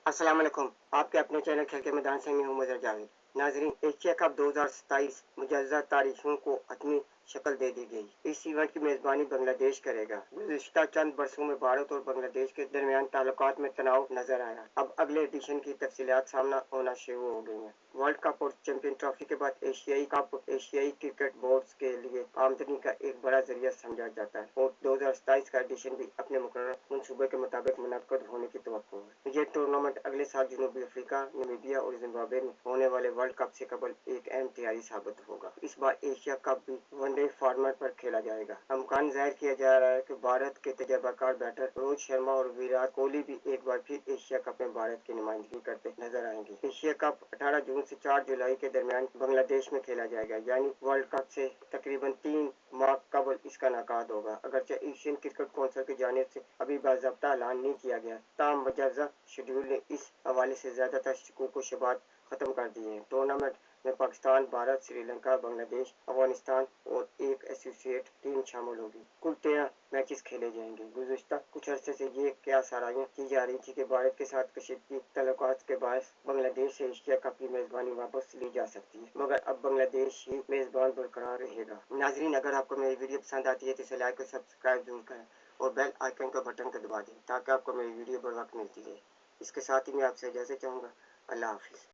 अस्सलाम वालेकुम। आपके अपने चैनल खेल के मैदान से मैं हूं मजहर जावेद। नाजरीन, एशिया कप 2027 मुजज़्ज़ा तारीखों को अपनी शक्ल दे दी गई। इस इवेंट की मेजबानी बांग्लादेश करेगा। गुज़िश्ता चंद बरसों में भारत और बांग्लादेश के दरमियान ताल्लुकात में तनाव नजर आया। अब अगले एडिशन की तफसीलात सामना होना शुरू हो गई हैं। वर्ल्ड कप और चैंपियन ट्रॉफी के बाद एशियाई कप एशियाई क्रिकेट बोर्ड्स के लिए आमदनी का एक बड़ा जरिया समझा जाता है और 2027 का एडिशन भी अपने मुकर्रर मंसूबे के मुताबिक मुनक्कद होने की तवक्को है। ये टूर्नामेंट अगले साल जनूबी अफ्रीका, नामीबिया और जिम्बाब्वे में होने वाले वर्ल्ड कप से कबल एक अहम तैयारी साबित होगा। इस बार एशिया कप भी वनडे फॉर्मेट पर खेला जाएगा। अमकान जाहिर किया जा रहा है कि भारत के तजर्बाकार बैटर रोहित शर्मा और विराट कोहली भी एक बार फिर एशिया कप में भारत की नुमाइंदगी करते नजर आएंगे। एशिया कप 18 जून से 4 जुलाई के दरमियान बांग्लादेश में खेला जाएगा, यानी वर्ल्ड कप से तकरीबन 3 माह कबल इसका इनेकाद होगा। अगरचे एशियन क्रिकेट कौंसिल की जानिब से अभी बाज़ाब्ता ऐलान नहीं किया गया, ताहम मुजव्वज़ा शेड्यूल ने इस हवाले से ज़्यादातर शकूक व शुबहात खत्म कर दिए हैं। टूर्नामेंट में पाकिस्तान, भारत, श्रीलंका, बांग्लादेश, अफगानिस्तान और एक एसोसिएट टीम शामिल होगी। कुल 13 मैचेस खेले जाएंगे। गुज़िश्ता कुछ अरसे से ये क्यास आराइयाँ की जा रही थी कि भारत के साथ कशीदगी तल्लुकात के बायस बांग्लादेश से एशिया कप की मेज़बानी वापस ली जा सकती है, मगर अब बांग्लादेश ही मेज़बान बरकरार रहेगा। नाजरीन, अगर आपको मेरी वीडियो पसंद आती है तो इसे लाइक और सब्सक्राइब जरूर करें और बेल आइकन का बटन को दबा दें ताकि आपको मेरी वीडियो बर वक्त मिलती रहे। इसके साथ ही मैं आपसे इजाज़त चाहूँगा। अल्लाह हाफिज़।